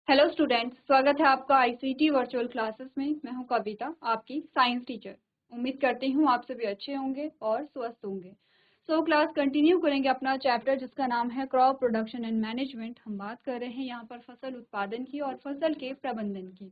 Hello students, स्वागत है आपका आईसीटी वर्चुअल क्लासेस में। मैं हूं कविता, आपकी साइंस टीचर। उम्मीद करती हूं आप सभी अच्छे होंगे और स्वस्थ होंगे। क्लास कंटिन्यू करेंगे अपना चैप्टर जिसका नाम है क्रॉप प्रोडक्शन एंड मैनेजमेंट। हम बात कर रहे हैं यहाँ पर फसल उत्पादन की और फसल के प्रबंधन की।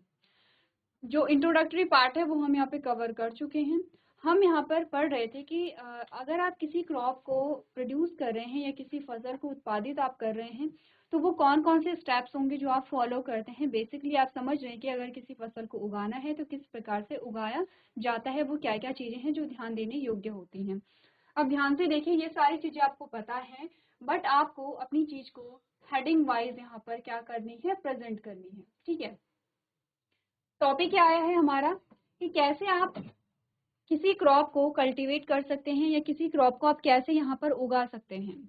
जो इंट्रोडक्टरी पार्ट है वो हम यहाँ पे कवर कर चुके हैं। हम यहाँ पर पढ़ रहे थे कि अगर आप किसी क्रॉप को प्रोड्यूस कर रहे हैं या किसी फसल को उत्पादित आप कर रहे हैं तो वो कौन कौन से स्टेप्स होंगे जो आप फॉलो करते हैं। बेसिकली आप समझ रहे हैं कि अगर किसी फसल को उगाना है तो किस प्रकार से उगाया जाता है, वो क्या क्या चीजें हैं जो ध्यान देने योग्य होती हैं। अब ध्यान से देखिए, ये सारी चीजें आपको पता है, बट आपको अपनी चीज को हेडिंग वाइज यहाँ पर क्या करनी है, प्रेजेंट करनी है। ठीक है, टॉपिक क्या आया है हमारा कि कैसे आप किसी क्रॉप को कल्टीवेट कर सकते हैं या किसी क्रॉप को आप कैसे यहाँ पर उगा सकते हैं।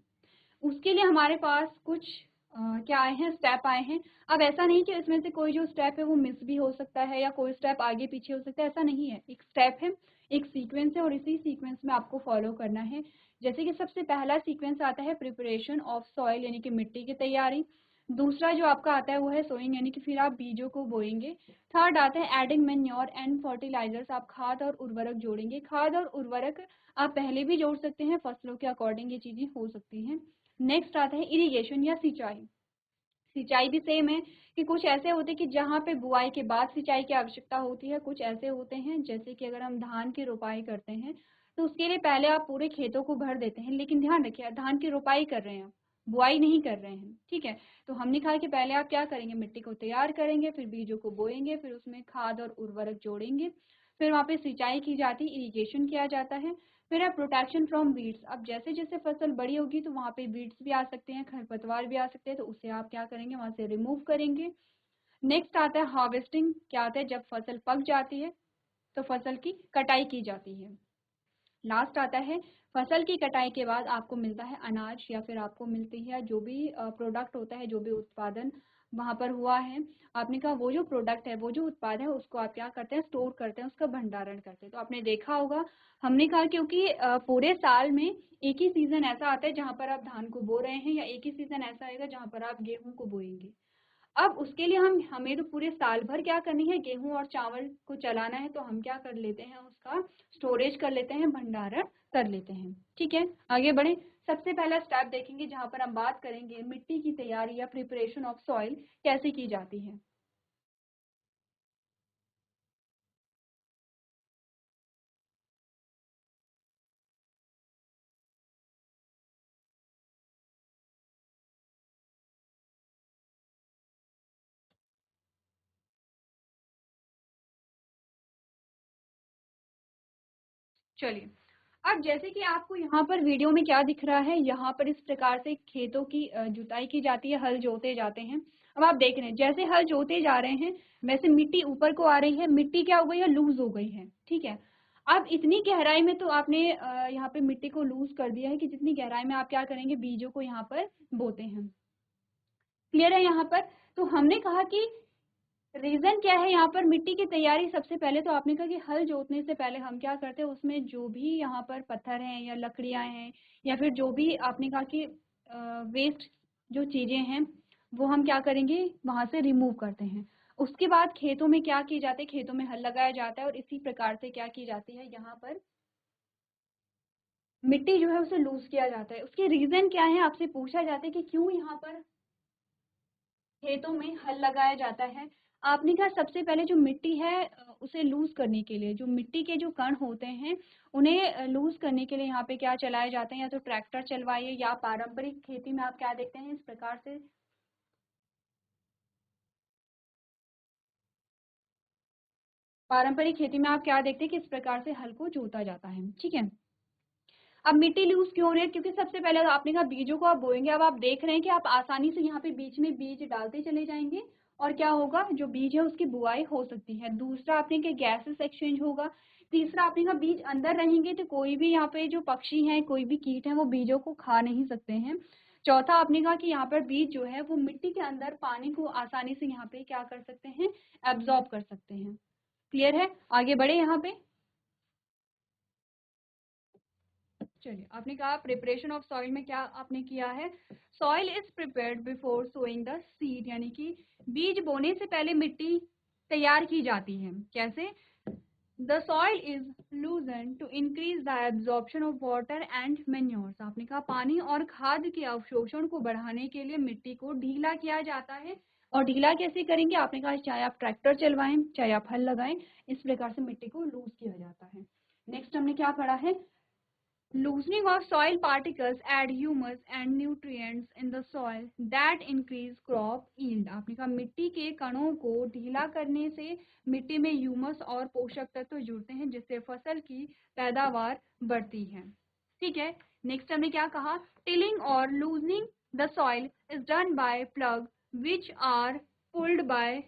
उसके लिए हमारे पास कुछ क्या आए हैं, स्टेप आए हैं। अब ऐसा नहीं कि इसमें से कोई जो स्टेप है वो मिस भी हो सकता है या कोई स्टेप आगे पीछे हो सकता है, ऐसा नहीं है। एक स्टेप है, एक सीक्वेंस है और इसी सीक्वेंस में आपको फॉलो करना है। जैसे कि सबसे पहला सीक्वेंस आता है प्रिपरेशन ऑफ सॉइल, यानी कि मिट्टी की तैयारी। दूसरा जो आपका आता है वो है सोइंग, यानी कि फिर आप बीजों को बोएंगे। थर्ड आता है एडिंग मैन्योर एंड फर्टिलाइजर्स, आप खाद और उर्वरक जोड़ेंगे। खाद और उर्वरक आप पहले भी जोड़ सकते हैं, फसलों के अकॉर्डिंग ये चीजें हो सकती हैं। नेक्स्ट आता है इरिगेशन या सिंचाई। सिंचाई भी सेम है कि कुछ ऐसे होते हैं कि जहाँ पे बुआई के बाद सिंचाई की आवश्यकता होती है, कुछ ऐसे होते हैं जैसे कि अगर हम धान की रोपाई करते हैं तो उसके लिए पहले आप पूरे खेतों को भर देते हैं। लेकिन ध्यान रखिए, धान की रोपाई कर रहे हैं आप, बुआई नहीं कर रहे हैं। ठीक है, तो हमने कहा कि पहले आप क्या करेंगे, मिट्टी को तैयार करेंगे, फिर बीजों को बोएंगे, फिर उसमें खाद और उर्वरक जोड़ेंगे, फिर वहाँ पे सिंचाई की जाती है, इरिगेशन किया जाता है। फिर है प्रोटेक्शन फ्रॉम वीड्स। अब जैसे जैसे फसल बड़ी होगी तो वहाँ पे वीड्स भी आ सकते हैं, खरपतवार भी आ सकते हैं, तो उससे आप क्या करेंगे, वहाँ से रिमूव करेंगे। नेक्स्ट आता है हार्वेस्टिंग। क्या आता है, जब फसल पक जाती है तो फसल की कटाई की जाती है। लास्ट आता है फसल की कटाई के बाद आपको मिलता है अनाज, या फिर आपको मिलती है जो भी प्रोडक्ट होता है, जो भी उत्पादन वहां पर हुआ है। आपने कहा वो जो प्रोडक्ट है, वो जो उत्पाद है, उसको आप क्या करते हैं, स्टोर करते हैं, उसका भंडारण करते हैं। तो आपने देखा होगा, हमने कहा क्योंकि पूरे साल में एक ही सीजन ऐसा आता है जहां पर आप धान को बो रहे हैं, या एक ही सीजन ऐसा आएगा जहां पर आप गेहूं को बोएंगे। अब उसके लिए हमें तो पूरे साल भर क्या करनी है, गेहूं और चावल को चलाना है, तो हम क्या कर लेते हैं, उसका स्टोरेज कर लेते हैं, भंडारण कर लेते हैं। ठीक है, आगे बढ़े। सबसे पहला स्टेप देखेंगे जहां पर हम बात करेंगे मिट्टी की तैयारी या प्रिपरेशन ऑफ सॉइल कैसे की जाती है। चलिए, अब जैसे कि आपको यहाँ पर वीडियो में क्या दिख रहा है, यहाँ पर इस प्रकार से खेतों की जुताई की जाती है, हल जोते जाते हैं। अब आप देख रहे हैं जैसे हल जोते जा रहे हैं वैसे मिट्टी ऊपर को आ रही है, मिट्टी क्या हो गई है, लूज हो गई है। ठीक है, अब इतनी गहराई में तो आपने यहाँ पे मिट्टी को लूज कर दिया है कि जितनी गहराई में आप क्या करेंगे, बीजों को यहाँ पर बोते हैं। क्लियर है यहाँ पर। तो हमने कहा कि रीजन क्या है, यहाँ पर मिट्टी की तैयारी। सबसे पहले तो आपने कहा कि हल जोतने से पहले हम क्या करते हैं, उसमें जो भी यहाँ पर पत्थर हैं या लकड़ियां हैं या फिर जो भी आपने कहा कि वेस्ट जो चीजें हैं वो हम क्या करेंगे, वहां से रिमूव करते हैं। उसके बाद खेतों में क्या की जाती है, खेतों में हल लगाया जाता है और इसी प्रकार से क्या की जाती है, यहाँ पर मिट्टी जो है उसे लूज किया जाता है। उसके रीजन क्या है, आपसे पूछा जाता है कि क्यों यहाँ पर खेतों में हल लगाया जाता है। आपने कहा सबसे पहले जो मिट्टी है उसे लूज करने के लिए, जो मिट्टी के जो कण होते हैं उन्हें लूज करने के लिए यहाँ पे क्या चलाए जाते हैं, या तो ट्रैक्टर चलवाइए, या पारंपरिक खेती में आप क्या देखते हैं, इस प्रकार से पारंपरिक खेती में आप क्या देखते हैं कि इस प्रकार से हल को जोता जाता है। ठीक है, अब मिट्टी लूज क्यों हो रही है, क्योंकि सबसे पहले तो आपने कहा बीजों को आप बोएंगे। अब आप देख रहे हैं कि आप आसानी से यहाँ पे बीच में बीज डालते चले जाएंगे और क्या होगा, जो बीज है उसकी बुआई हो सकती है। दूसरा आपने कहा गैसेस एक्सचेंज होगा। तीसरा आपने कहा बीज अंदर रहेंगे तो कोई भी यहाँ पे जो पक्षी हैं, कोई भी कीट है, वो बीजों को खा नहीं सकते हैं। चौथा आपने कहा कि यहाँ पर बीज जो है वो मिट्टी के अंदर पानी को आसानी से यहाँ पे क्या कर सकते हैं, एब्जॉर्ब कर सकते हैं। क्लियर है, आगे बढ़े यहाँ पे। चलिए, आपने कहा प्रिपरेशन ऑफ सॉइल में क्या आपने किया है, soil is prepared before sowing the seed, यानी कि बीज बोने से पहले मिट्टी तैयार की जाती है। कैसे? The soil is loosen to increase the absorption of water and manures. आपने कहा पानी और खाद के अवशोषण को बढ़ाने के लिए मिट्टी को ढीला किया जाता है। और ढीला कैसे करेंगे? आपने कहा चाहे आप ट्रैक्टर चलवाएं, चाहे आप हल लगाएं, इस प्रकार से मिट्टी को लूज किया जाता है। नेक्स्ट हमने क्या पढ़ा है, loosening of soil particles add humus and nutrients in the soil that increase crop yield। आपने कहा मिट्टी के कणों को ढीला करने से मिट्टी में ह्यूमस और पोषक तत्व जुड़ते हैं जिससे फसल की पैदावार बढ़ती है। ठीक है, नेक्स्ट हमने क्या कहा, टिलिंग और loosening the soil is done by plough which are pulled by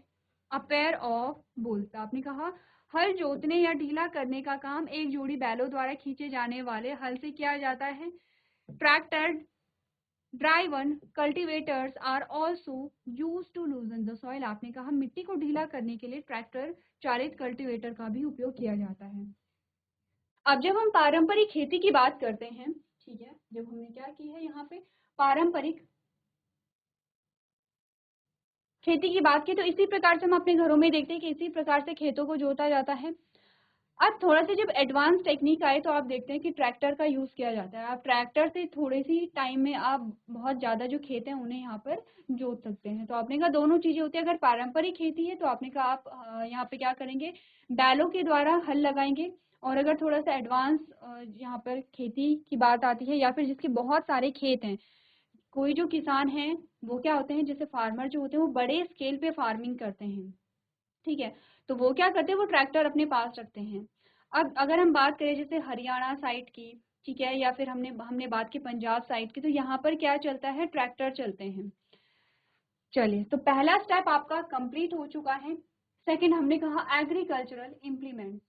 a pair of bulls. आपने कहा हल जोतने या ढीला करने का काम एक जोड़ी बैलों द्वारा खींचे जाने वाले हल से किया जाता है। Tractor driven cultivators are also use to loosen the soil. आपने कहा मिट्टी को ढीला करने के लिए ट्रैक्टर चालित कल्टीवेटर का भी उपयोग किया जाता है। अब जब हम पारंपरिक खेती की बात करते हैं, ठीक है, जब हमने क्या की है यहाँ पे पारंपरिक खेती की बात की, तो इसी प्रकार से हम अपने घरों में देखते हैं कि इसी प्रकार से खेतों को जोता जाता है। अब थोड़ा सा जब एडवांस टेक्निक आए तो आप देखते हैं कि ट्रैक्टर का यूज किया जाता है। आप ट्रैक्टर से थोड़े सी टाइम में आप बहुत ज्यादा जो खेत हैं उन्हें यहाँ पर जोत सकते हैं। तो आपने कहा दोनों चीजें होती है। अगर पारंपरिक खेती है तो आपने कहा आप यहाँ पे क्या करेंगे, बैलों के द्वारा हल लगाएंगे। और अगर थोड़ा सा एडवांस यहाँ पर खेती की बात आती है या फिर जिसके बहुत सारे खेत हैं, कोई जो किसान है वो क्या होते हैं, जैसे फार्मर जो होते हैं वो बड़े स्केल पे फार्मिंग करते हैं, ठीक है, तो वो क्या करते हैं, वो ट्रैक्टर अपने पास रखते हैं। अब अगर हम बात करें जैसे हरियाणा साइड की, ठीक है, या फिर हमने हमने बात की पंजाब साइड की, तो यहाँ पर क्या चलता है, ट्रैक्टर चलते हैं। चलिए, तो पहला स्टेप आपका कंप्लीट हो चुका है। सेकंड हमने कहा एग्रीकल्चरल इम्प्लीमेंट।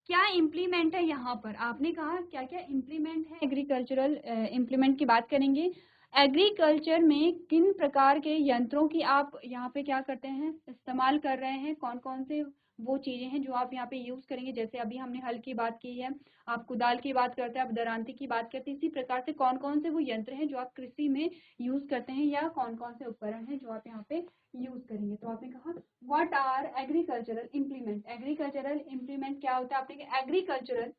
क्या इम्प्लीमेंट है यहाँ पर, आपने कहा क्या क्या इम्प्लीमेंट है। एग्रीकल्चरल इम्प्लीमेंट की बात करेंगे। एग्रीकल्चर में किन प्रकार के यंत्रों की आप यहाँ पे क्या करते हैं, इस्तेमाल कर रहे हैं, कौन कौन से वो चीजें हैं जो आप यहाँ पे यूज करेंगे। जैसे अभी हमने हल की बात की है, आप कुदाल की बात करते हैं, आप दरांती की बात करते हैं। इसी प्रकार से कौन कौन से वो यंत्र हैं जो आप कृषि में यूज करते हैं, या कौन कौन से उपकरण हैं जो आप यहाँ पे यूज करेंगे। तो आपने कहा what are agricultural implement. Agricultural implement क्या होता है, आपने agricultural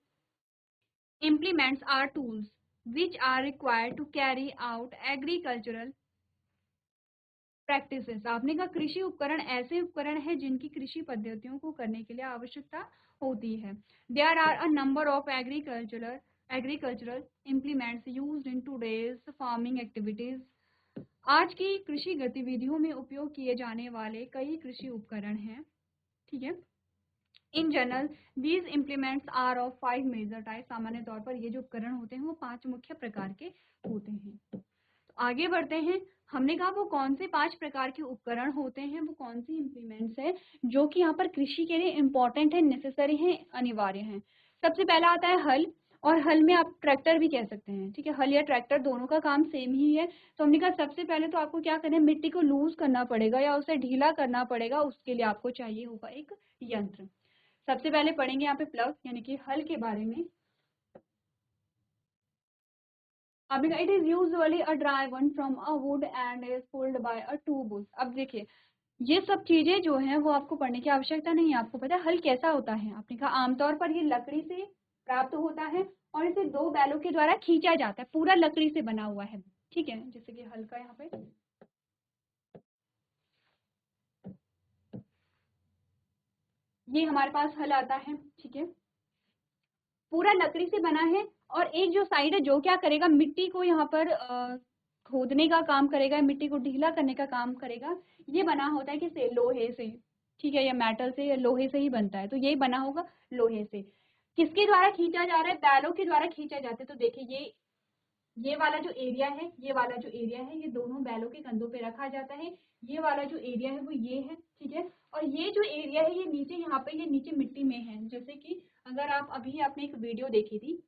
implements are tools which are required to carry out agricultural practices। आपने कहा कृषि उपकरण ऐसे उपकरण हैं जिनकी कृषि पद्धतियों को करने के लिए आवश्यकता होती है। There are a number of agricultural implements used in today's farming activities। आज की कृषि गतिविधियों में उपयोग किए जाने वाले कई कृषि उपकरण हैं, ठीक है। In general these implements are of 5 major type. सामान्य तौर पर ये जो उपकरण होते हैं वो 5 मुख्य प्रकार के होते हैं। तो आगे बढ़ते हैं। हमने कहा वो कौन से 5 प्रकार के उपकरण होते हैं, वो कौन सी इम्प्लीमेंट्स है जो कि यहाँ पर कृषि के लिए इम्पोर्टेंट है, नेसेसरी है, अनिवार्य है। सबसे पहला आता है हल, और हल में आप ट्रैक्टर भी कह सकते हैं, ठीक है। हल या ट्रैक्टर दोनों का काम सेम ही है। तो हमने कहा सबसे पहले तो आपको क्या करना है, मिट्टी को लूज करना पड़ेगा या उसे ढीला करना पड़ेगा। उसके लिए आपको चाहिए होगा एक यंत्र। सबसे पहले पढ़ेंगे यहाँ पे प्लग यानी कि हल के बारे में। अब it is usually a driven from a wood and is pulled by a two bulls. अब देखिए ये सब चीजें जो हैं वो आपको पढ़ने की आवश्यकता नहीं है। आपको पता है हल कैसा होता है। आपने कहा आमतौर पर ये लकड़ी से प्राप्त होता है और इसे 2 बैलों के द्वारा खींचा जाता है। पूरा लकड़ी से बना हुआ है, ठीक है। जैसे कि हल का यहाँ पे ये हमारे पास हल आता है, ठीक है, पूरा लकड़ी से बना है। और एक जो साइड है जो क्या करेगा, मिट्टी को यहाँ पर खोदने का काम करेगा, मिट्टी को ढीला करने का काम करेगा। ये बना होता है किससे, लोहे से, ठीक है, या मेटल से या लोहे से ही बनता है। तो ये बना होगा लोहे से। किसके द्वारा खींचा जा रहा है, बैलों के द्वारा खींचा जाता है। तो देखिए ये वाला जो एरिया है, ये वाला जो एरिया है, ये दोनों बैलों के कंधों पे रखा जाता है। ये वाला जो एरिया है वो ये है, ठीक है। और ये जो एरिया है ये नीचे, यहाँ पे ये नीचे मिट्टी में है। जैसे कि अगर आप अभी आपने एक वीडियो देखी थी,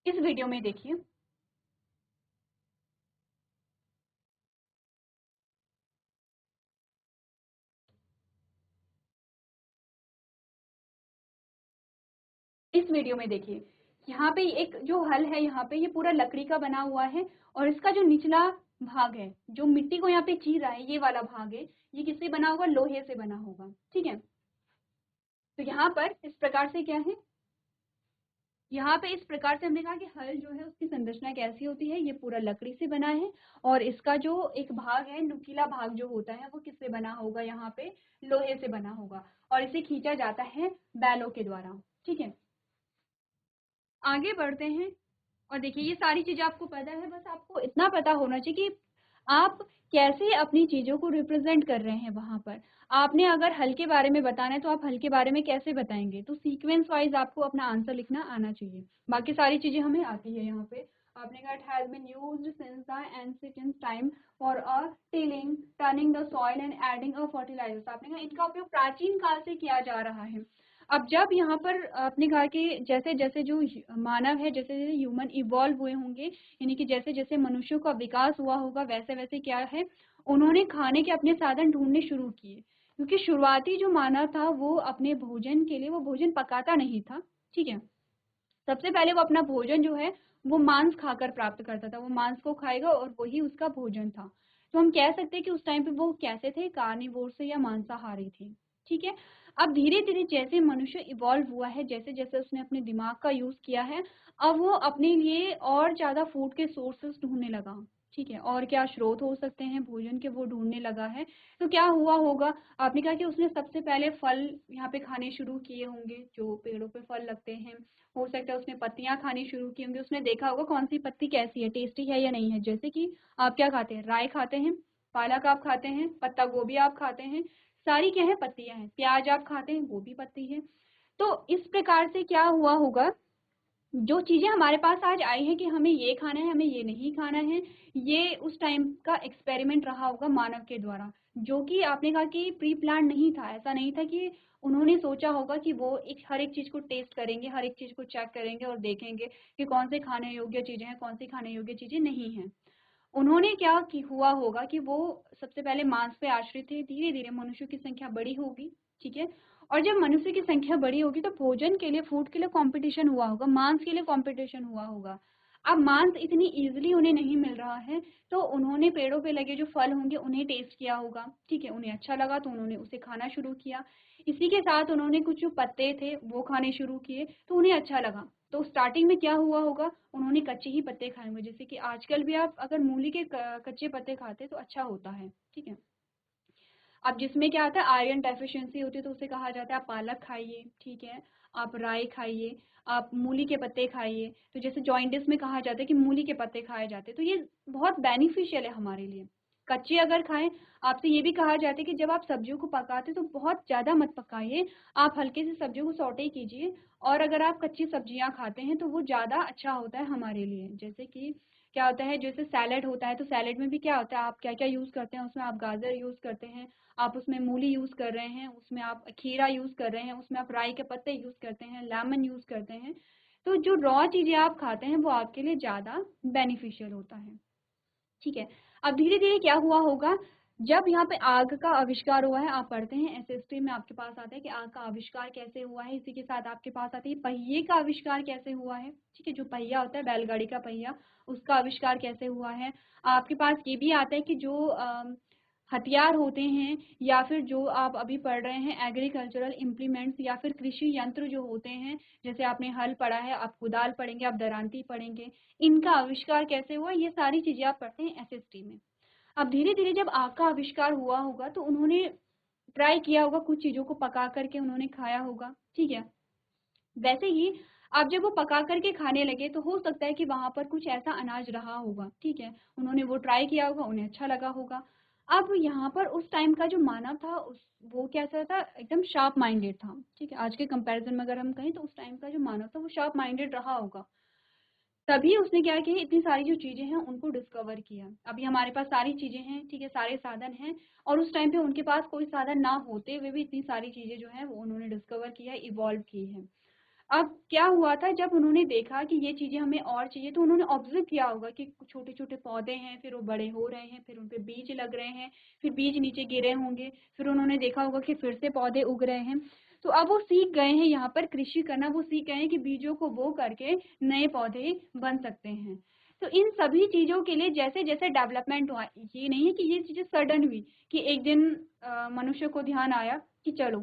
इस वीडियो में देखिए, इस वीडियो में देखिए, यहाँ पे एक जो हल है, यहाँ पे ये पूरा लकड़ी का बना हुआ है और इसका जो निचला भाग है, जो मिट्टी को यहाँ पे चीर रहा है, ये वाला भाग है, ये किससे बना होगा? लोहे से बना होगा। ठीक है, तो यहाँ पर इस प्रकार से क्या है, यहाँ पे इस प्रकार से हमने कहा कि हल जो है उसकी संरचना कैसी होती है, ये पूरा लकड़ी से बना है और इसका जो एक भाग है, नुकीला भाग जो होता है, वो किससे बना होगा? यहाँ पे लोहे से बना होगा और इसे खींचा जाता है बैलों के द्वारा। ठीक है, आगे बढ़ते हैं और देखिए ये सारी चीजें आपको पता है, बस आपको इतना पता होना चाहिए कि आप कैसे अपनी चीजों को रिप्रेजेंट कर रहे हैं वहां पर। आपने अगर हल के बारे में बताना है तो आप हल के बारे में कैसे बताएंगे? तो सीक्वेंस वाइज आपको अपना आंसर लिखना आना चाहिए। बाकी सारी चीजें हमें आती है। यहाँ पे आपने कहा, it has been used since the ancient time for tilling, turning the soil and adding a fertilisers. आपने कहा इनका उपयोग प्राचीन काल से किया जा रहा है। अब जब यहाँ पर आपने कहा कि जैसे जैसे जो मानव है, जैसे जैसे ह्यूमन इवॉल्व हुए होंगे, यानी कि जैसे जैसे मनुष्यों का विकास हुआ होगा, वैसे वैसे क्या है, उन्होंने खाने के अपने साधन ढूंढने शुरू किए। क्योंकि शुरुआती जो मानव था वो अपने भोजन के लिए वो भोजन पकाता नहीं था। ठीक है, सबसे पहले वो अपना भोजन जो है वो मांस खाकर प्राप्त करता था। वो मांस को खाएगा और वही उसका भोजन था। तो हम कह सकते हैं कि उस टाइम पे वो कैसे थे? कार्निवोर से या मांसाहारी थे। ठीक है, अब धीरे धीरे जैसे मनुष्य इवॉल्व हुआ है, जैसे जैसे उसने अपने दिमाग का यूज किया है, अब वो अपने लिए और ज्यादा फूड के सोर्सेस ढूंढने लगा। ठीक है, और क्या स्रोत हो सकते हैं भोजन के, वो ढूंढने लगा है। तो क्या हुआ होगा? आपने कहा कि उसने सबसे पहले फल यहाँ पे खाने शुरू किए होंगे, जो पेड़ों पे फल लगते हैं। हो सकता है उसने पत्तियां खानी शुरू की होंगी। उसने देखा होगा कौन सी पत्ती कैसी है, टेस्टी है या नहीं है। जैसे कि आप क्या खाते हैं? राई खाते हैं, पालक आप खाते हैं, पत्ता गोभी आप खाते हैं, सारी क्या है? पत्तियां हैं। प्याज आप खाते हैं, वो भी पत्ती है। तो इस प्रकार से क्या हुआ होगा, जो चीजें हमारे पास आज आई हैं कि हमें ये खाना है, हमें ये नहीं खाना है, ये उस टाइम का एक्सपेरिमेंट रहा होगा मानव के द्वारा, जो कि आपने कहा कि प्री प्लान नहीं था। ऐसा नहीं था कि उन्होंने सोचा होगा कि वो एक हर एक चीज को टेस्ट करेंगे, हर एक चीज को चेक करेंगे और देखेंगे कि कौन से खाने योग्य चीजें हैं, कौन सी खाने योग्य चीजें नहीं हैं। उन्होंने क्या कि हुआ होगा कि वो सबसे पहले मांस पे आश्रित थे। धीरे धीरे मनुष्यों की संख्या बड़ी होगी। ठीक है, और जब मनुष्य की संख्या बड़ी होगी तो भोजन के लिए, फूड के लिए कंपटीशन हुआ होगा, मांस के लिए कंपटीशन हुआ होगा। अब मांस इतनी इजीली उन्हें नहीं मिल रहा है, तो उन्होंने पेड़ों पे लगे जो फल होंगे उन्हें टेस्ट किया होगा। ठीक है, उन्हें अच्छा लगा तो उन्होंने उसे खाना शुरू किया। इसी के साथ उन्होंने कुछ जो पत्ते थे वो खाने शुरू किए तो उन्हें अच्छा लगा। तो स्टार्टिंग में क्या हुआ होगा, उन्होंने कच्चे ही पत्ते खाए होंगे। जैसे कि आजकल भी आप अगर मूली के कच्चे पत्ते खाते तो अच्छा होता है। ठीक है, अब जिसमें क्या आता है, आयरन डेफिशिएंसी होती है, तो उसे कहा जाता है आप पालक खाइए। ठीक है, आप राई खाइए, आप मूली के पत्ते खाइए। तो जैसे जॉइंटिस में कहा जाता है कि मूली के पत्ते खाए जाते हैं, तो ये बहुत बेनिफिशियल है हमारे लिए। कच्चे अगर खाएं, आपसे ये भी कहा जाता है कि जब आप सब्जियों को पकाते तो बहुत ज्यादा मत पकाइए, आप हल्के से सब्जियों को सौटे कीजिए। और अगर आप कच्ची सब्जियां खाते हैं तो वो ज्यादा अच्छा होता है हमारे लिए। जैसे कि क्या होता है, जैसे सैलेड होता है, तो सैलेड में भी क्या होता है, आप क्या क्या यूज करते हैं उसमें? आप गाजर यूज करते हैं, आप उसमें मूली यूज कर रहे हैं, उसमें आप खीरा यूज कर रहे हैं, उसमें आप राई के पत्ते यूज करते हैं, लेमन यूज करते हैं। तो जो रॉ चीजें आप खाते हैं वो आपके लिए ज्यादा बेनिफिशियल होता है। ठीक है, अब धीरे धीरे क्या हुआ होगा, जब यहाँ पे आग का आविष्कार हुआ है, आप पढ़ते हैं एसएसटी में, आपके पास आता है कि आग का आविष्कार कैसे हुआ है। इसी के साथ आपके पास आती है पहिए का आविष्कार कैसे हुआ है। ठीक है, जो पहिया होता है बैलगाड़ी का पहिया, उसका आविष्कार कैसे हुआ है। आपके पास ये भी आता है कि जो हथियार होते हैं, या फिर जो आप अभी पढ़ रहे हैं एग्रीकल्चरल इम्प्लीमेंट्स, या फिर कृषि यंत्र जो होते हैं, जैसे आपने हल पढ़ा है, आप कुदाल पढ़ेंगे, आप दरांती पढ़ेंगे, इनका आविष्कार कैसे हुआ, ये सारी चीजें आप पढ़ते हैं एसएसटी में। अब धीरे धीरे जब आग का आविष्कार हुआ होगा तो उन्होंने ट्राई किया होगा, कुछ चीजों को पका करके उन्होंने खाया होगा। ठीक है, वैसे ही अब जब वो पका करके खाने लगे तो हो सकता है कि वहां पर कुछ ऐसा अनाज रहा होगा। ठीक है, उन्होंने वो ट्राई किया होगा, उन्हें अच्छा लगा होगा। अब यहाँ पर उस टाइम का जो मानव था, उस वो कैसा था, एकदम शार्प माइंडेड था। ठीक है, आज के कंपैरिजन में अगर हम कहें तो उस टाइम का जो मानव था वो शार्प माइंडेड रहा होगा। तभी उसने क्या किया, इतनी सारी जो चीजें हैं उनको डिस्कवर किया। अभी हमारे पास सारी चीजें हैं, ठीक है, सारे साधन हैं, और उस टाइम पे उनके पास कोई साधन ना होते हुए भी इतनी सारी चीजें जो है वो उन्होंने डिस्कवर किया, इवॉल्व की है। अब क्या हुआ था, जब उन्होंने देखा कि ये चीजें हमें और चाहिए, तो उन्होंने ऑब्जर्व किया होगा कि छोटे छोटे पौधे हैं, फिर वो बड़े हो रहे हैं, फिर उनपे बीज लग रहे हैं, फिर बीज नीचे गिरे होंगे, फिर उन्होंने देखा होगा कि फिर से पौधे उग रहे हैं। तो अब वो सीख गए हैं यहाँ पर कृषि करना, वो सीख गए हैं कि बीजों को बो करके नए पौधे बन सकते हैं। तो इन सभी चीज़ों के लिए जैसे जैसे डेवलपमेंट हुआ, ये नहीं है कि ये चीज़ें सडन हुई कि एक दिन मनुष्य को ध्यान आया कि चलो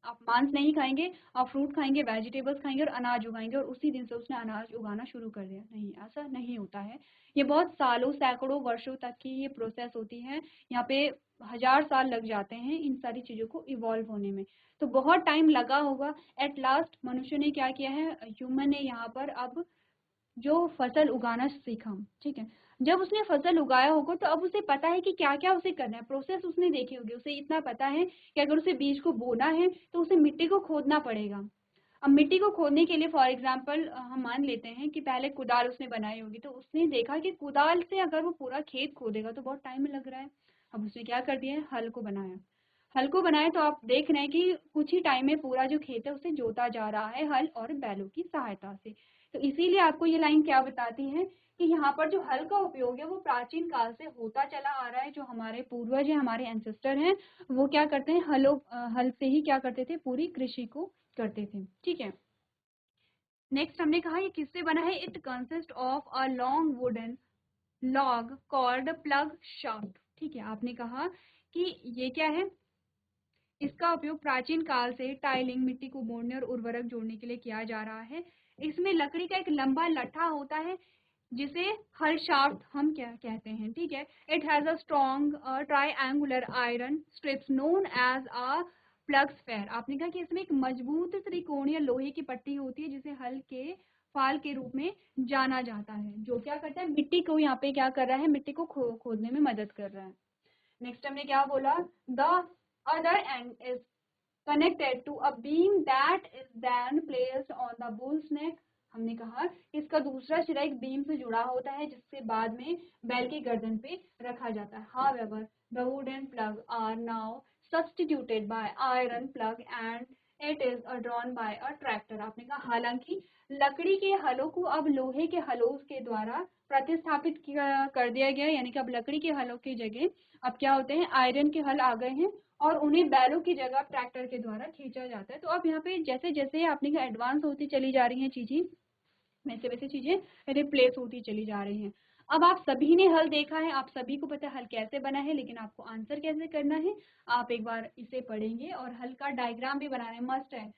आप मांस नहीं खाएंगे, आप फ्रूट खाएंगे, वेजिटेबल्स खाएंगे और अनाज उगाएंगे, और उसी दिन से उसने अनाज उगाना शुरू कर दिया। नहीं, ऐसा नहीं होता है। ये बहुत सालों सैकड़ों वर्षों तक की ये प्रोसेस होती है। यहाँ पे 1000 साल लग जाते हैं इन सारी चीज़ों को इवॉल्व होने में। तो बहुत टाइम लगा होगा। एट लास्ट मनुष्य ने क्या किया है, ह्यूमन ने यहाँ पर अब जो फसल उगाना सीखा, ठीक है। जब उसने फसल उगाया होगा तो अब उसे पता है कि क्या क्या उसे करना है, प्रोसेस उसने देखी होगी। उसे इतना पता है कि अगर उसे बीज को बोना है तो उसे मिट्टी को खोदना पड़ेगा। अब मिट्टी को खोदने के लिए फॉर एग्जांपल हम मान लेते हैं कि पहले कुदाल उसने बनाई होगी, तो उसने देखा कि कुदाल से अगर वो पूरा खेत खोदेगा तो बहुत टाइम लग रहा है। अब उसने क्या कर दिया है, हल को बनाया। हल को बनाया तो आप देख रहे हैं कि कुछ ही टाइम में पूरा जो खेत है उसे जोता जा रहा है हल और बैलों की सहायता से। तो इसीलिए आपको ये लाइन क्या बताती है कि यहाँ पर जो हल का उपयोग है वो प्राचीन काल से होता चला आ रहा है। जो हमारे पूर्वज हैं, हमारे एंसेस्टर हैं, वो क्या करते हैं, हल से ही क्या करते थे, पूरी कृषि को करते थे, ठीक है। नेक्स्ट हमने कहा ये किससे बना है, it consist of a long wooden log called plug shaft, ठीक है। आपने कहा कि ये क्या है, इसका उपयोग प्राचीन काल से टाइलिंग, मिट्टी को मोड़ने और उर्वरक जोड़ने के लिए किया जा रहा है। इसमें लकड़ी का एक लंबा लट्ठा होता है जिसे हल शाफ्ट हम क्या कहते हैं, ठीक है। It has a strong triangular iron strips known as a ploughshare. आपने कहा कि इसमें एक मजबूत त्रिकोणीय लोहे की पट्टी होती है जिसे हल के फाल के रूप में जाना जाता है, जो क्या करता है, मिट्टी को यहाँ पे क्या कर रहा है, मिट्टी को खोदने में मदद कर रहा है। नेक्स्ट हमने क्या बोला, the other and is connected to a beam that is then placed on the bull's neck। हमने कहा इसका दूसरा सिरा एक बीम से जुड़ा होता है जिससे बाद में बैल की गर्दन पे रखा जाता है। However, the wooden plug are now substituted by iron plug and it is drawn by a tractor। आपने कहा हालांकि लकड़ी के हलों को अब लोहे के हलों के द्वारा प्रतिस्थापित कर दिया गया, यानी कि अब लकड़ी के हलों की जगह अब क्या होते हैं, आयरन के हल आ गए हैं और उन्हें बैलों की जगह ट्रैक्टर के द्वारा खींचा जाता है। तो अब यहाँ पे जैसे जैसे आपने कहा एडवांस होती चली जा रही हैं चीजें, वैसे वैसे चीजें रिप्लेस होती चली जा रही हैं। अब आप सभी ने हल देखा है, आप सभी को पता है हल कैसे बना है, लेकिन आपको आंसर कैसे करना है, आप एक बार इसे पढ़ेंगे और हल का डायग्राम भी बनाना मस्ट है।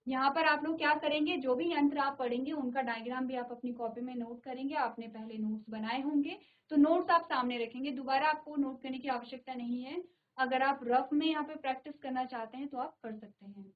यहाँ पर आप लोग क्या करेंगे, जो भी यंत्र आप पढ़ेंगे उनका डायग्राम भी आप अपनी कॉपी में नोट करेंगे। आपने पहले नोट्स बनाए होंगे तो नोट्स आप सामने रखेंगे, दोबारा आपको नोट करने की आवश्यकता नहीं है। अगर आप रफ में यहाँ पे प्रैक्टिस करना चाहते हैं तो आप कर सकते हैं।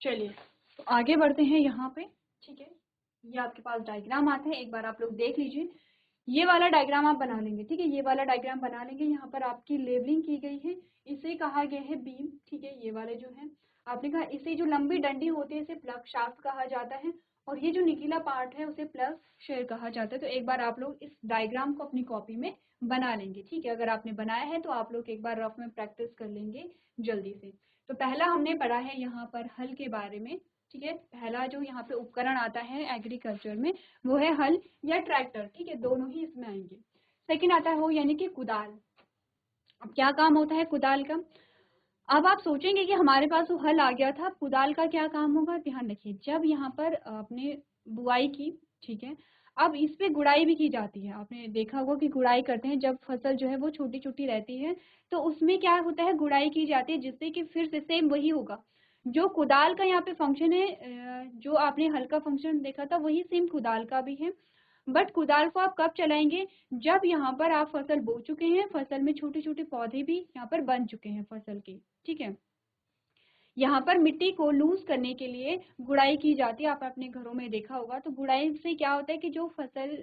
चलिए तो आगे बढ़ते हैं यहाँ पे, ठीक है। ये आपके पास डायग्राम आता है, एक बार आप लोग देख लीजिए। ये वाला डायग्राम आप बना लेंगे, ठीक है। ये वाला डायग्राम बना लेंगे, यहाँ पर आपकी लेबलिंग की गई है, इसे कहा गया है बीम, ठीक है। ये वाले जो है आपने कहा इसे जो लंबी डंडी होती है इसे प्लग शाफ्ट कहा जाता है और ये जो निचला पार्ट है उसे प्लग शेयर कहा जाता है। तो एक बार आप लोग इस डायग्राम को अपनी कॉपी में बना लेंगे, ठीक है। अगर आपने बनाया है तो आप लोग एक बार रफ में प्रैक्टिस कर लेंगे जल्दी से। तो पहला हमने पढ़ा है यहाँ पर हल के बारे में, ठीक है। पहला जो यहाँ पे उपकरण आता है एग्रीकल्चर में वो है हल या ट्रैक्टर, ठीक है, दोनों ही इसमें आएंगे। सेकंड आता है वो यानी कि कुदाल। अब क्या काम होता है कुदाल का, अब आप सोचेंगे कि हमारे पास वो हल आ गया था, कुदाल का क्या काम होगा? ध्यान रखिए, जब यहाँ पर आपने बुआई की, ठीक है, अब इस पे गुड़ाई भी की जाती है। आपने देखा होगा कि गुड़ाई करते हैं जब फसल जो है वो छोटी-छोटी रहती है, तो उसमें क्या होता है, गुड़ाई की जाती है, जिससे कि फिर से सेम वही होगा। जो कुदाल का यहाँ पे फंक्शन है, जो आपने हल का फंक्शन देखा था, वही सेम कुदाल का भी है। बट कुदाल को आप कब चलाएँगे? जब यहाँ पर आप फसल बो चुके हैं, फसल में छोटे-छोटे पौधे भी यहाँ पर बन चुके हैं फसल के, ठीक है? यहाँ पर मिट्टी को लूज करने के लिए गुड़ाई की जाती है। आप अपने घरों में देखा होगा, तो गुड़ाई से क्या होता है कि जो फसल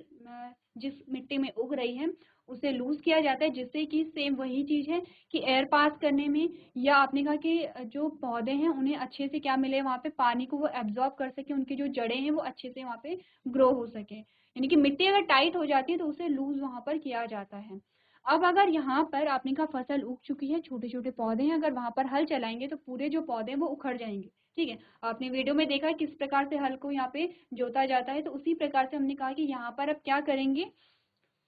जिस मिट्टी में उग रही है उसे लूज किया जाता है, जिससे कि सेम वही चीज है कि एयर पास करने में, या आपने कहा कि जो पौधे हैं उन्हें अच्छे से क्या मिले, वहाँ पे पानी को वो एब्जॉर्ब कर सके, उनकी जो जड़ें हैं वो अच्छे से वहाँ पे ग्रो हो सके। यानी कि मिट्टी अगर टाइट हो जाती है तो उसे लूज वहाँ पर किया जाता है। अब अगर यहाँ पर आपने कहा फसल उग चुकी है, छोटे-छोटे पौधे हैं, अगर वहाँ पर हल चलाएँगे तो पूरे जो पौधे हैं वो उखड़ जाएँगे, ठीक है? आपने वीडियो में देखा किस प्रकार से हल को यहाँ पे जोता जाता है, तो उसी प्रकार से हमने कहा कि यहाँ पर अब क्या करेंगे,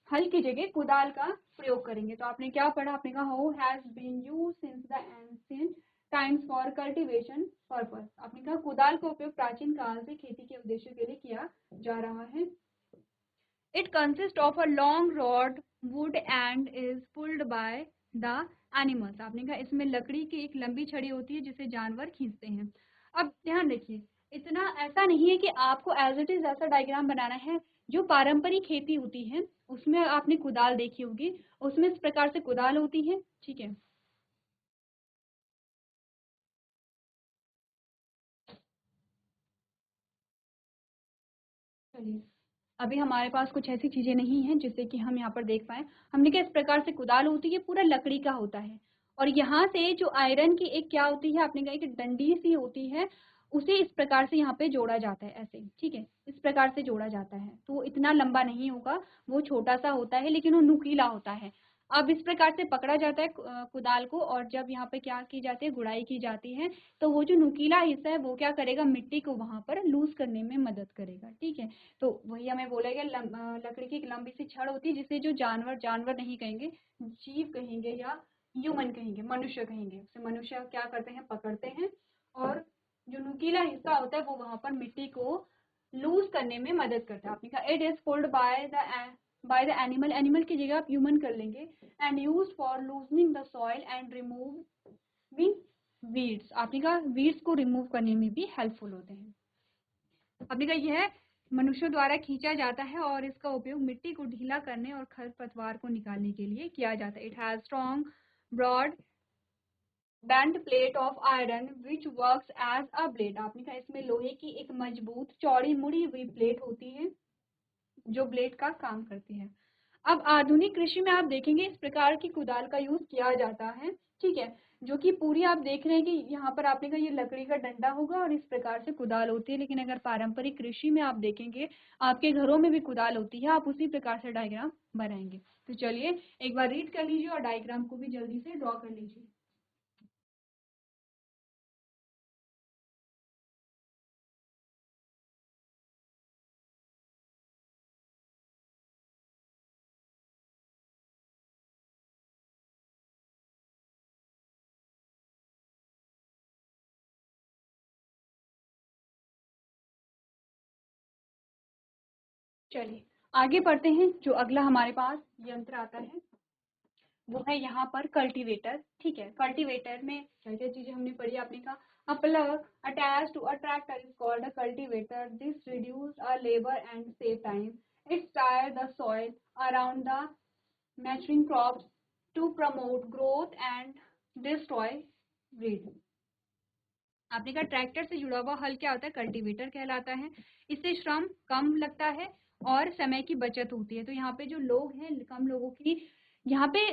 हल की जगह कुदाल का प्रयोग करेंगे। तो आपने क्या पढ़ा? आपने कहा how has been used since the ancient times for cultivation purpose. आपने कहा कुदाल का उपयोग प्राचीन काल से खेती के उद्देश्य के लिए किया जा रहा है। It consists of a long rod, wood and is pulled by the animals। आपने कहा इसमें लकड़ी की एक लंबी छड़ी होती है जिसे जानवर खींचते हैं। अब ध्यान रखिए, इतना ऐसा नहीं है कि आपको एज इट इज ऐसा डायग्राम बनाना है। जो पारंपरिक खेती होती है उसमें आपने कुदाल देखी होगी, उसमें इस प्रकार से कुदाल होती है, ठीक है। चलिए, अभी हमारे पास कुछ ऐसी चीजें नहीं हैं जिससे कि हम यहाँ पर देख पाए। हमने क्या इस प्रकार से कुदाल होती है, पूरा लकड़ी का होता है, और यहाँ से जो आयरन की एक क्या होती है, आपने कहा कि डंडी सी होती है, उसे इस प्रकार से यहाँ पे जोड़ा जाता है, ऐसे, ठीक है, इस प्रकार से जोड़ा जाता है। तो वो इतना लंबा नहीं होगा, वो छोटा सा होता है, लेकिन वो नुकीला होता है। अब इस प्रकार से पकड़ा जाता है कुदाल को, और जब यहाँ पे क्या की जाती है, गुड़ाई की जाती है, तो वो जो नुकीला हिस्सा है वो क्या करेगा, मिट्टी को वहां पर लूज करने में मदद करेगा, ठीक है। तो वही हमें बोलेगा, लकड़ी की एक लंबी सी छड़ होती है जिसे जो जानवर, जानवर नहीं कहेंगे, जीव कहेंगे, या ह्यूमन कहेंगे, मनुष्य कहेंगे, उसे मनुष्य क्या करते हैं, पकड़ते हैं, और जो नुकीला हिस्सा होता है वो वहां पर मिट्टी को लूज करने में मदद करता है। आपने कहा it is pulled by the animal, animal की जगह आप ह्यूमन कर लेंगे, and used for loosening the soil and removing weeds. आपने कहा वीड्स को रिमूव करने में भी हेल्पफुल होते हैं। आपने कहा यह मनुष्यों द्वारा खींचा जाता है और इसका उपयोग मिट्टी को ढीला करने और खरपतवार को निकालने के लिए किया जाता है। It has strong broad bent plate of iron which works as a blade. आपने कहा इसमें लोहे की एक मजबूत चौड़ी मुड़ी हुई प्लेट होती है जो ब्लेड का काम करती है। अब आधुनिक कृषि में आप देखेंगे इस प्रकार की कुदाल का यूज किया जाता है, ठीक है, जो कि पूरी आप देख रहे हैं कि यहाँ पर आपने कहा ये लकड़ी का डंडा होगा और इस प्रकार से कुदाल होती है। लेकिन अगर पारंपरिक कृषि में आप देखेंगे, आपके घरों में भी कुदाल होती है, आप उसी प्रकार से डायग्राम बनाएंगे। तो चलिए एक बार रीड कर लीजिए और डायग्राम को भी जल्दी से ड्रॉ कर लीजिए। चलिए आगे बढ़ते हैं। जो अगला हमारे पास यंत्र आता है वो है यहाँ पर कल्टीवेटर, ठीक है। कल्टीवेटर में क्या क्या चीजें हमने पढ़ी, आपने कहा a plug attached to a tractor is called a cultivator. This reduce our labor and save time. It tire the soil around the maturing crops to promote growth and destroy weed. आपने कहा tractor से जुड़ा हुआ हल क्या होता है, cultivator कहलाता है। इससे श्रम कम लगता है और समय की बचत होती है। तो यहाँ पे जो लोग हैं, कम लोगों की, यहाँ पे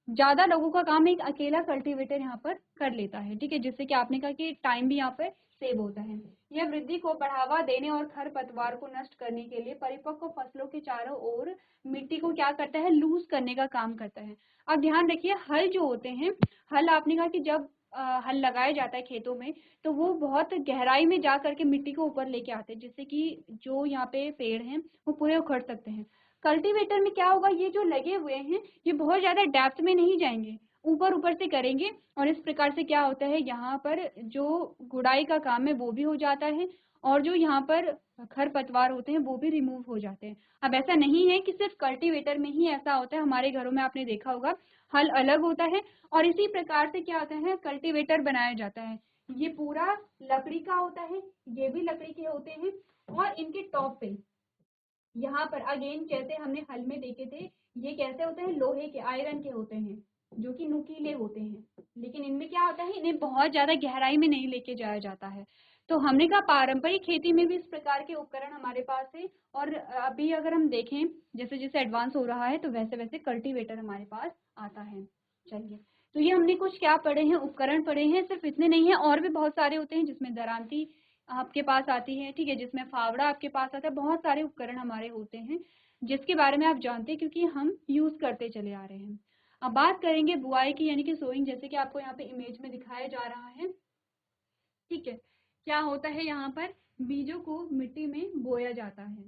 ज्यादा लोगों का काम एक अकेला कल्टीवेटर यहाँ पर कर लेता है, ठीक है, जिससे कि आपने कहा कि टाइम भी यहाँ पर सेव होता है। यह वृद्धि को बढ़ावा देने और खरपतवार को नष्ट करने के लिए परिपक्व फसलों के चारों ओर मिट्टी को क्या करता है, लूज करने का काम करता है। अब ध्यान रखिए, हल जो होते हैं, हल आपने कहा कि जब हल लगाया जाता है खेतों में, तो वो बहुत गहराई में जा करके मिट्टी को ऊपर लेके आते हैं, जिससे कि जो यहाँ पे पेड़ हैं वो पूरे उखड़ सकते हैं। कल्टीवेटर में क्या होगा, ये जो लगे हुए हैं ये बहुत ज्यादा डेप्थ में नहीं जाएंगे, ऊपर ऊपर से करेंगे और इस प्रकार से क्या होता है, यहाँ पर जो गुड़ाई का काम है वो भी हो जाता है और जो यहाँ पर खरपतवार होते हैं वो भी रिमूव हो जाते हैं। अब ऐसा नहीं है कि सिर्फ कल्टीवेटर में ही ऐसा होता है, हमारे घरों में आपने देखा होगा हल अलग होता है और इसी प्रकार से क्या होता है, कल्टीवेटर बनाया जाता है। ये पूरा लकड़ी का होता है, ये भी लकड़ी के होते हैं और इनके टॉप पे यहाँ पर अगेन जैसे हमने हल में देखे थे, ये कैसे होते हैं, लोहे के, आयरन के होते हैं जो कि नुकीले होते हैं, लेकिन इनमें क्या होता है, इन्हें बहुत ज्यादा गहराई में नहीं लेके जाया जाता है। तो हमने कहा पारंपरिक खेती में भी इस प्रकार के उपकरण हमारे पास है और अभी अगर हम देखें जैसे जैसे एडवांस हो रहा है तो वैसे वैसे कल्टीवेटर हमारे पास आता है। चलिए, तो ये हमने कुछ क्या पढ़े हैं, उपकरण पढ़े हैं, सिर्फ इतने नहीं है और भी बहुत सारे होते हैं जिसमें दरांती आपके पास आती है, ठीक है, जिसमें फावड़ा आपके पास आता है, बहुत सारे उपकरण हमारे होते हैं जिसके बारे में आप जानते हैं क्योंकि हम यूज करते चले आ रहे हैं। अब बात करेंगे बुआई की यानी कि सोइंग, जैसे कि आपको यहाँ पे इमेज में दिखाया जा रहा है, ठीक है। क्या होता है, यहाँ पर बीजों को मिट्टी में बोया जाता है।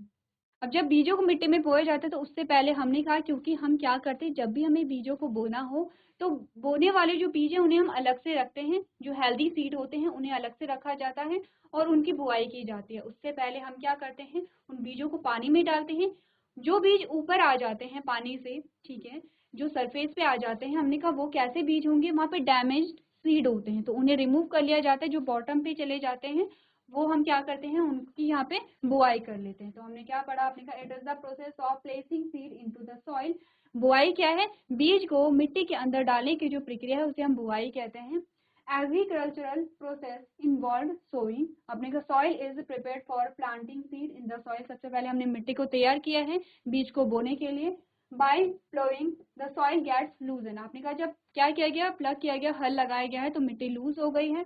अब जब बीजों को मिट्टी में बोया जाता है तो उससे पहले हमने कहा क्योंकि हम क्या करते हैं, जब भी हमें बीजों को बोना हो तो बोने वाले जो बीज हैं उन्हें हम अलग से रखते हैं, जो हेल्दी सीड होते हैं उन्हें अलग से रखा जाता है और उनकी बुआई की जाती है। उससे पहले हम क्या करते हैं, उन बीजों को पानी में डालते हैं। जो बीज ऊपर आ जाते हैं पानी से, ठीक है, जो सरफेस पे आ जाते हैं, हमने कहा वो कैसे बीज होंगे, वहाँ पे डैमेज सीड होते हैं तो उन्हें रिमूव कर लिया जाता है। जो बॉटम पे चले जाते हैं वो हम क्या करते हैं, उनकी यहाँ पे बुआई कर लेते हैं। तो हमने क्या पढ़ा, आपने कहा it is the process of placing seed into the soil. बुआई क्या है, बीज को मिट्टी के अंदर डालने की जो प्रक्रिया है उसे हम बुआई कहते हैं। Agricultural process involve sowing. आपने कहा soil is prepared for planting seed in the soil. सबसे पहले हमने मिट्टी को तैयार किया है बीज को बोने के लिए। By ploughing the soil gets loosen. आपने कहा जब क्या किया गया, प्लग किया गया, हल लगाया गया है तो मिट्टी लूज हो गई है।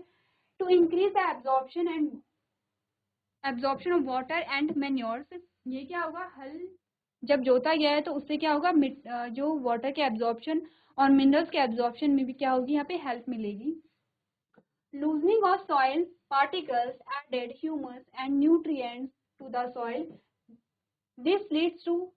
To increase the absorption of water and manures. ये क्या होगा, हल जब जोता गया है तो उससे क्या होगा, जो वाटर के एब्जॉर्प्शन और मिनरल्स के एब्जॉर्प्शन में भी क्या होगी, यहाँ पे हेल्प मिलेगी। Loosening of soil particles added humus and nutrients to the soil, this leads to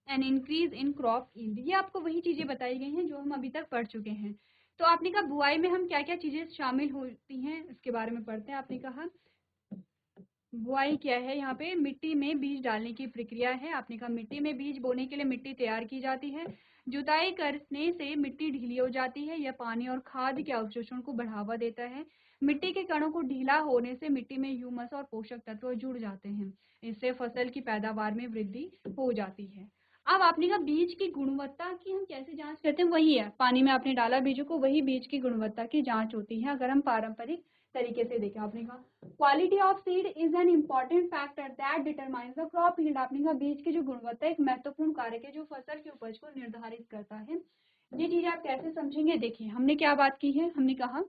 an increase in crop yield. ये आपको वही चीजें बताई गई हैं जो हम अभी तक पढ़ चुके हैं। तो आपने कहा बुआई में हम क्या क्या चीजें शामिल होती हैं इसके बारे में पढ़ते हैं। आपने कहा बुआई क्या है, यहाँ पे मिट्टी में बीज डालने की प्रक्रिया है। आपने कहा मिट्टी में बीज बोने के लिए मिट्टी तैयार की जाती है। जुताई करने से मिट्टी ढीली हो जाती है, यह पानी और खाद के अवशोषण को बढ़ावा देता है। मिट्टी के कणों को ढीला होने से मिट्टी में ह्यूमस और पोषक तत्व जुड़ जाते हैं, इससे फसल की पैदावार में वृद्धि हो जाती है। अब आपने कहा बीज की गुणवत्ता की हम कैसे जांच करते हैं, वही है, पानी में आपने डाला बीजों को, वही बीज की गुणवत्ता की जांच होती है अगर हम पारंपरिक तरीके से देखें। आपने कहा quality of seed is an important factor that determines the crop yield. आपने कहा बीज की जो गुणवत्ता एक महत्वपूर्ण कारक है जो फसल की उपज को निर्धारित करता है। ये चीजें आप कैसे समझेंगे, देखिए हमने क्या बात की है, हमने कहा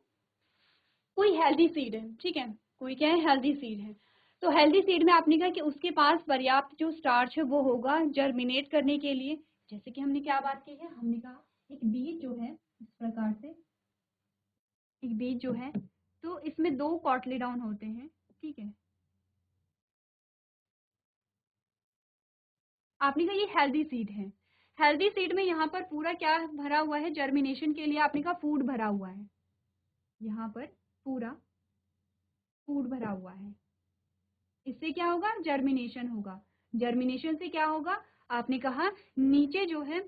कोई हेल्दी सीड है, ठीक है, कोई क्या है, हेल्दी सीड है। तो हेल्दी सीड में आपने कहा कि उसके पास पर्याप्त जो स्टार्च है वो होगा जर्मिनेट करने के लिए। जैसे कि हमने क्या बात की है, हमने कहा एक बीज जो है इस प्रकार से, एक बीज जो है तो इसमें 2 कॉटलीडॉन होते हैं, ठीक है। आपने कहा ये हेल्दी सीड है। हेल्दी सीड में यहाँ पर पूरा क्या भरा हुआ है, जर्मिनेशन के लिए आपने कहा फूड भरा हुआ है, यहाँ पर पूरा फूड भरा हुआ है। इससे क्या होगा, जर्मिनेशन होगा। जर्मिनेशन से क्या होगा, आपने कहा नीचे जो है,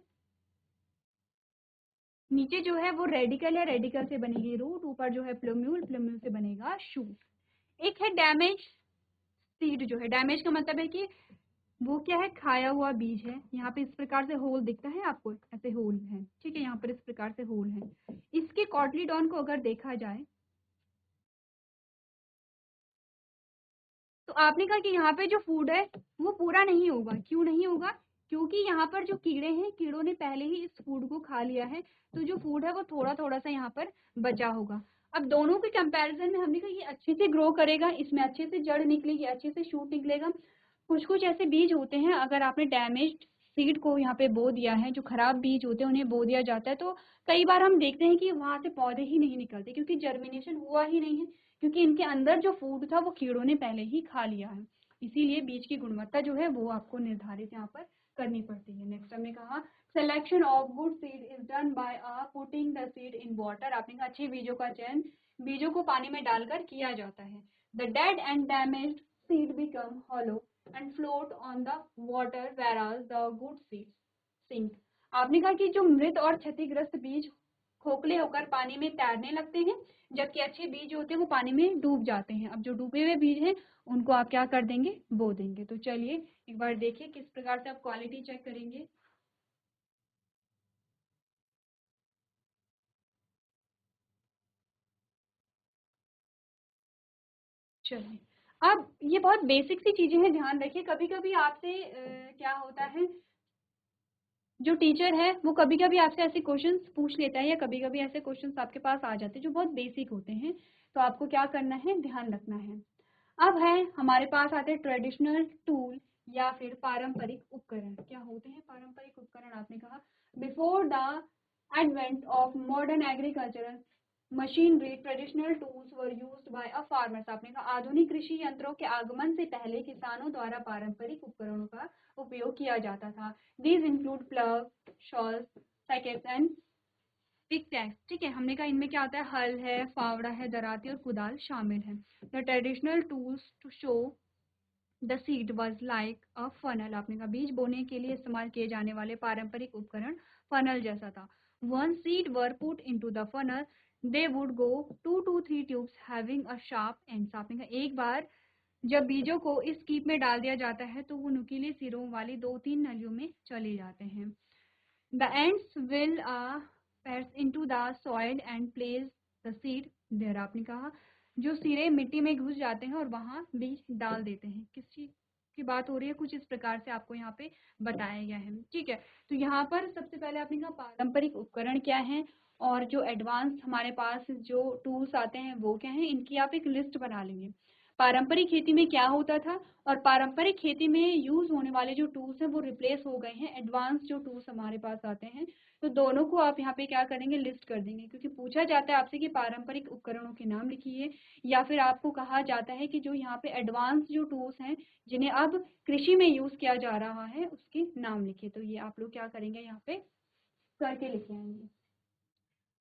नीचे जो है वो रेडिकल है, रेडिकल से बनेगी रूट, ऊपर जो है प्लूम्यूल, प्लूम्यूल से बनेगा शूट। एक है डैमेज सीड, जो है डैमेज का मतलब है कि वो क्या है, खाया हुआ बीज है। यहाँ पे इस प्रकार से होल दिखता है आपको, ऐसे होल है, ठीक है, यहाँ पर इस प्रकार से होल है। इसके कॉटलीडॉन को अगर देखा जाए तो आपने कहा कि यहाँ पे जो फूड है वो पूरा नहीं होगा। क्यों नहीं होगा, क्योंकि यहाँ पर जो कीड़े हैं, कीड़ों ने पहले ही इस फूड को खा लिया है, तो जो फूड है वो थोड़ा थोड़ा सा यहाँ पर बचा होगा। अब दोनों के कंपैरिजन में हमने कहा ये अच्छे से ग्रो करेगा, इसमें अच्छे से जड़ निकलेगी, अच्छे से शूट निकलेगा। कुछ कुछ ऐसे बीज होते हैं अगर आपने डैमेज्ड सीड को यहाँ पे बो दिया है, जो खराब बीज होते हैं उन्हें बो दिया जाता है, तो कई बार हम देखते हैं कि वहां से पौधे ही नहीं निकलते क्योंकि जर्मिनेशन हुआ ही नहीं है, क्योंकि इनके अंदर जो फूड था वो कीड़ों ने पहले ही खा लिया है। इसीलिए बीज की गुणवत्ता जो है वो आपको निर्धारित यहाँ पर करनी पड़ती है। नेक्स्ट हमने कहा selection of good seed is done by putting the seed in water. आपने कहा अच्छे बीजों का चयन बीजों को पानी में डालकर किया जाता है। The dead and damaged seed become hollow and float on the water whereas the good seed sink. आपने कहा कि जो मृत और क्षतिग्रस्त बीज खोखले होकर पानी में तैरने लगते हैं, जबकि अच्छे बीज होते हैं वो पानी में डूब जाते हैं। अब जो डूबे हुए बीज हैं उनको आप क्या कर देंगे, बो देंगे। तो चलिए एक बार देखिए किस प्रकार से आप क्वालिटी चेक करेंगे। चलिए, अब ये बहुत बेसिक सी चीजें हैं, ध्यान रखिए। कभी कभी आपसे क्या होता है, जो टीचर है वो कभी कभी आपसे ऐसे क्वेश्चंस पूछ लेता है, या कभी कभी ऐसे क्वेश्चंस आपके पास आ जाते हैं जो बहुत बेसिक होते हैं। तो आपको क्या करना है, ध्यान रखना है। अब है हमारे पास आते हैं ट्रेडिशनल टूल या फिर पारंपरिक उपकरण। क्या होते हैं पारंपरिक उपकरण? आपने कहा before the advent of modern agricultural machinery traditional tools were used by a farmers. आपने कहा आधुनिक कृषि यंत्रों के आगमन से पहले किसानों द्वारा पारंपरिक उपकरणों का उपयोग किया जाता था। These include plough, shovels, sickles and pickaxes. ठीक है, हमने कहा इनमें क्या आता है, हल है, फावड़ा है, दराती और कुदाल शामिल है। The traditional tools to sow the seed was like a funnel. आपने कहा बीज बोने के लिए इस्तेमाल किए जाने वाले पारंपरिक उपकरण फनल जैसा था। One seed were put into the funnel they would go 2 to 3 tubes having a sharp ends. आपने कहा एक बार जब बीजों को इस कीप में डाल दिया जाता है तो वो नुकीले सिरों वाली 2-3 नलियों में चले जाते हैं। The ends will pass into the soil and place the seed there। आपने कहा जो सिरे मिट्टी में घुस जाते हैं और वहां बीज डाल देते हैं। किस चीज की बात हो रही है, कुछ इस प्रकार से आपको यहाँ पे बताया गया है। ठीक है, तो यहाँ पर सबसे पहले आपने कहा पारंपरिक उपकरण क्या है और जो एडवांस हमारे पास जो टूल्स आते हैं वो क्या है, इनकी आप एक लिस्ट बना लेंगे। पारंपरिक खेती में क्या होता था और पारंपरिक खेती में यूज होने वाले जो टूल्स हैं वो रिप्लेस हो गए हैं, एडवांस जो टूल्स हमारे पास आते हैं। तो दोनों को आप यहाँ पे क्या करेंगे, लिस्ट कर देंगे। क्योंकि पूछा जाता है आपसे कि पारंपरिक उपकरणों के नाम लिखिए, या फिर आपको कहा जाता है कि जो यहाँ पे एडवांस जो टूल्स हैं जिन्हें अब कृषि में यूज किया जा रहा है उसके नाम लिखिए। तो ये आप लोग क्या करेंगे, यहाँ पे करके लिखे आएंगे।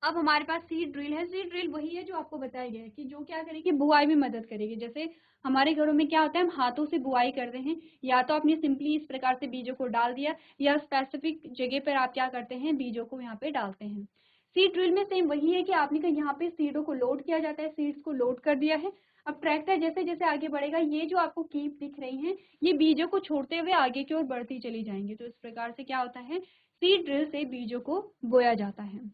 अब हमारे पास सीड ड्रिल है। सीड ड्रिल वही है जो आपको बताया गया है कि जो क्या करेगी, बुआई में मदद करेगी। जैसे हमारे घरों में क्या होता है, हम हाथों से बुआई करते हैं, या तो आपने सिंपली इस प्रकार से बीजों को डाल दिया, या स्पेसिफिक जगह पर आप क्या करते हैं, बीजों को यहाँ पे डालते हैं। सीड ड्रिल में सेम वही है कि आपने कहा यहाँ पे सीडों को लोड किया जाता है, सीड्स को लोड कर दिया है। अब ट्रैक्टर जैसे जैसे आगे बढ़ेगा, ये जो आपको कीप दिख रही है ये बीजों को छोड़ते हुए आगे की ओर बढ़ती चली जाएंगी। तो इस प्रकार से क्या होता है, सीड ड्रिल से बीजों को बोया जाता है।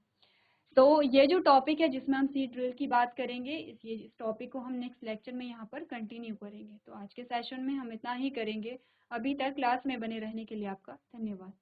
तो ये जो टॉपिक है जिसमें हम सीड ड्रिल की बात करेंगे, इस टॉपिक को हम नेक्स्ट लेक्चर में यहाँ पर कंटिन्यू करेंगे। तो आज के सेशन में हम इतना ही करेंगे। अभी तक क्लास में बने रहने के लिए आपका धन्यवाद।